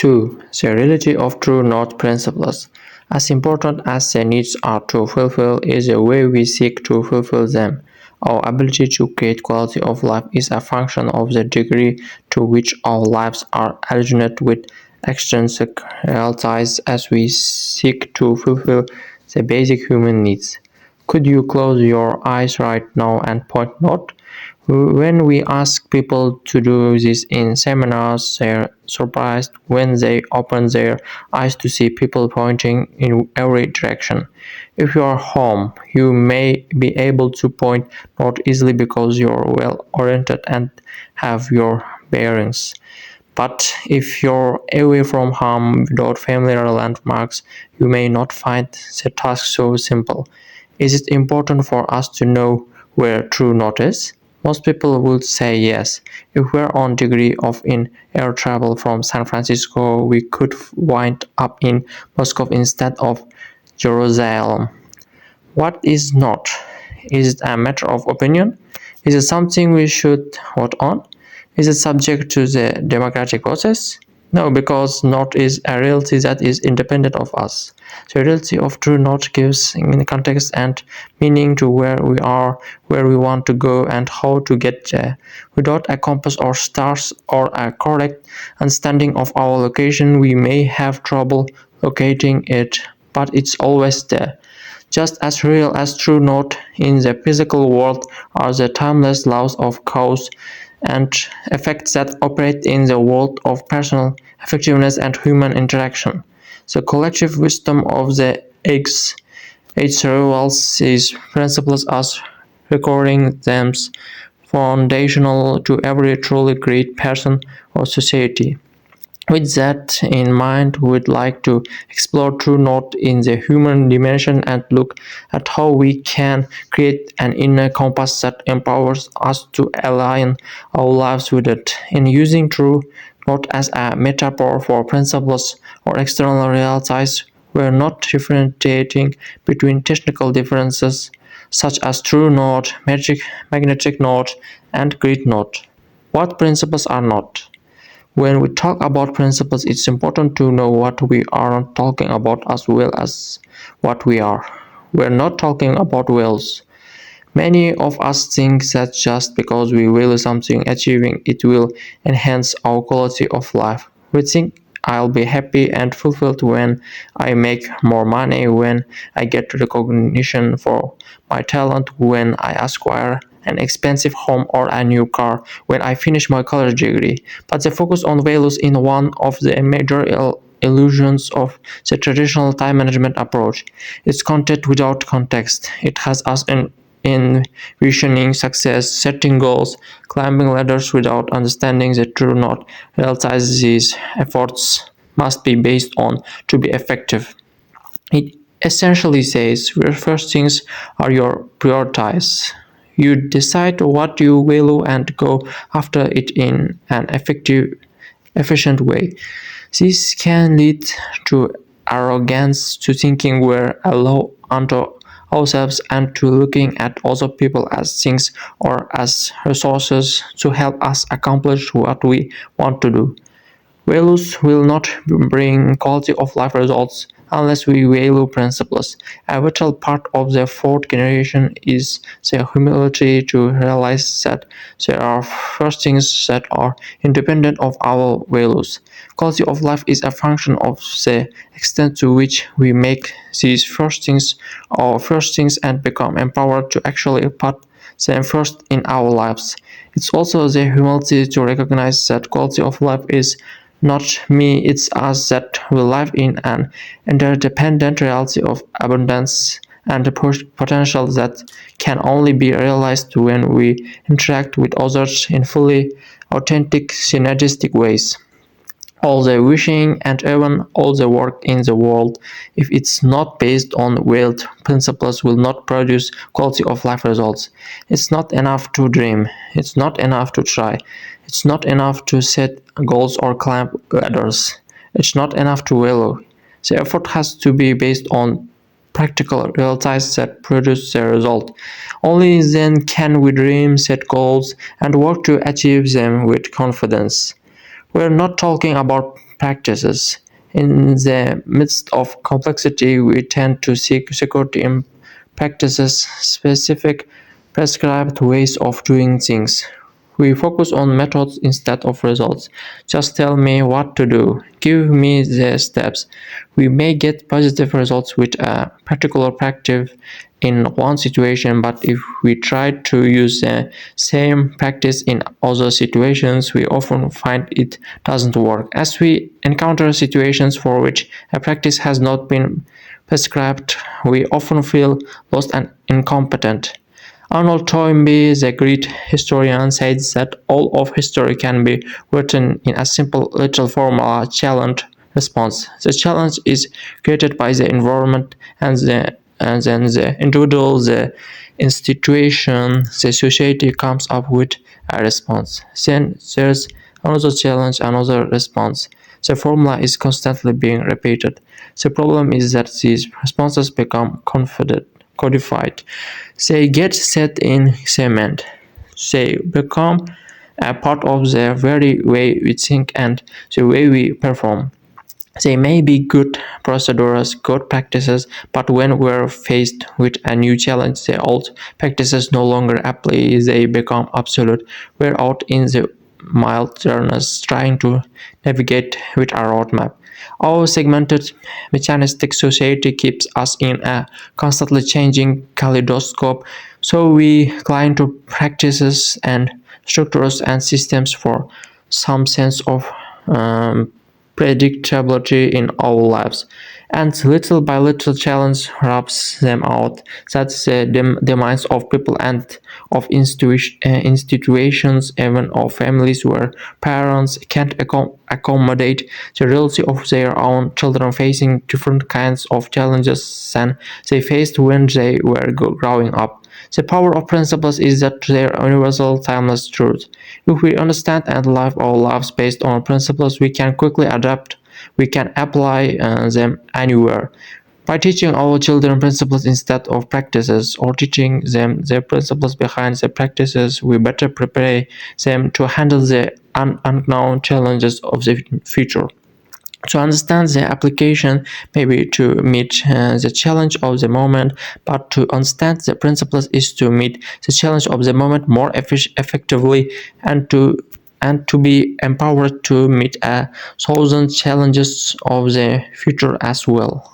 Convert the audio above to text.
2. The reality of true north principles. As important as the needs are to fulfill is the way we seek to fulfill them. Our ability to create quality of life is a function of the degree to which our lives are aligned with extrinsic realities as we seek to fulfill the basic human needs. Could you close your eyes right now and point north? When we ask people to do this in seminars, they're surprised when they open their eyes to see people pointing in every direction. If you are home, you may be able to point not easily because you're well oriented and have your bearings. But if you're away from home without familiar landmarks, you may not find the task so simple. Is it important for us to know where true north is? Most people would say yes. If we're on degree of in air travel from San Francisco, we could wind up in Moscow instead of Jerusalem. What is not? Is it a matter of opinion? Is it something we should vote on? Is it subject to the democratic process? No, because not is a reality that is independent of us. The reality of true not gives context and meaning to where we are, where we want to go, and how to get there. Without a compass or stars or a correct understanding of our location, we may have trouble locating it, but it's always there. Just as real as true north in the physical world are the timeless laws of cause and effects that operate in the world of personal effectiveness and human interaction. The collective wisdom of the age reveals these principles as recording them foundational to every truly great person or society. With that in mind, we'd like to explore true north in the human dimension and look at how we can create an inner compass that empowers us to align our lives with it. In using true north as a metaphor for principles or external realities, we're not differentiating between technical differences such as true north, magnetic north, and great north. What principles are not? When we talk about principles, it's important to know what we are talking about as well as what we are. We're not talking about wills. Many of us think that just because we will something, achieving it will enhance our quality of life. We think I'll be happy and fulfilled when I make more money, when I get recognition for my talent, when I acquire an expensive home or a new car, when I finish my college degree. But the focus on values in one of the major illusions of the traditional time management approach. It's content without context. It has us envisioning success, setting goals, climbing ladders without understanding the true north. Realize these efforts must be based on to be effective. It essentially says your first things are your priorities. You decide what you value and go after it in an efficient way. This can lead to arrogance, to thinking we're alone unto ourselves, and to looking at other people as things or as resources to help us accomplish what we want to do. Values will not bring quality of life results unless we value principles. A vital part of the fourth generation is the humility to realize that there are first things that are independent of our values. Quality of life is a function of the extent to which we make these first things our first things and become empowered to actually put them first in our lives. It's also the humility to recognize that quality of life is not me, it's us that will live in an interdependent reality of abundance and potential that can only be realized when we interact with others in fully authentic, synergistic ways. All the wishing and even all the work in the world, if it's not based on wealth principles, will not produce quality of life results. It's not enough to dream. It's not enough to try. It's not enough to set goals or climb ladders. It's not enough to value. The effort has to be based on practical realities that produce the result. Only then can we dream, set goals, and work to achieve them with confidence. We're not talking about practices. In the midst of complexity, we tend to seek security in practices, specific, prescribed ways of doing things. We focus on methods instead of results. Just tell me what to do. Give me the steps. We may get positive results with a particular practice in one situation, but if we try to use the same practice in other situations, we often find it doesn't work. As we encounter situations for which a practice has not been prescribed, we often feel lost and incompetent. Arnold Toynbee, the great historian, said that all of history can be written in a simple little formula: challenge, response. The challenge is created by the environment and then the individual, the institution, the society comes up with a response. Then there's another challenge, another response. The formula is constantly being repeated. The problem is that these responses become codified. They get set in cement. They become a part of the very way we think and the way we perform. They may be good procedures, good practices, but when we're faced with a new challenge, the old practices no longer apply, they become obsolete. We're out in the wilderness trying to navigate with our roadmap. Our segmented, mechanistic society keeps us in a constantly changing kaleidoscope, so we cling to practices and structures and systems for some sense of predictability in our lives, and little by little challenge rubs them out. That's the minds of people and of institutions, even of families where parents can't accommodate the reality of their own children facing different kinds of challenges than they faced when they were growing up. The power of principles is that they're universal, timeless truth. If we understand and live our lives based on principles, we can quickly adapt. We can apply them anywhere. By teaching our children principles instead of practices, or teaching them the principles behind the practices, we better prepare them to handle the unknown challenges of the future. To understand the application, maybe to meet the challenge of the moment, but to understand the principles is to meet the challenge of the moment more effectively, and to be empowered to meet a thousand challenges of the future as well.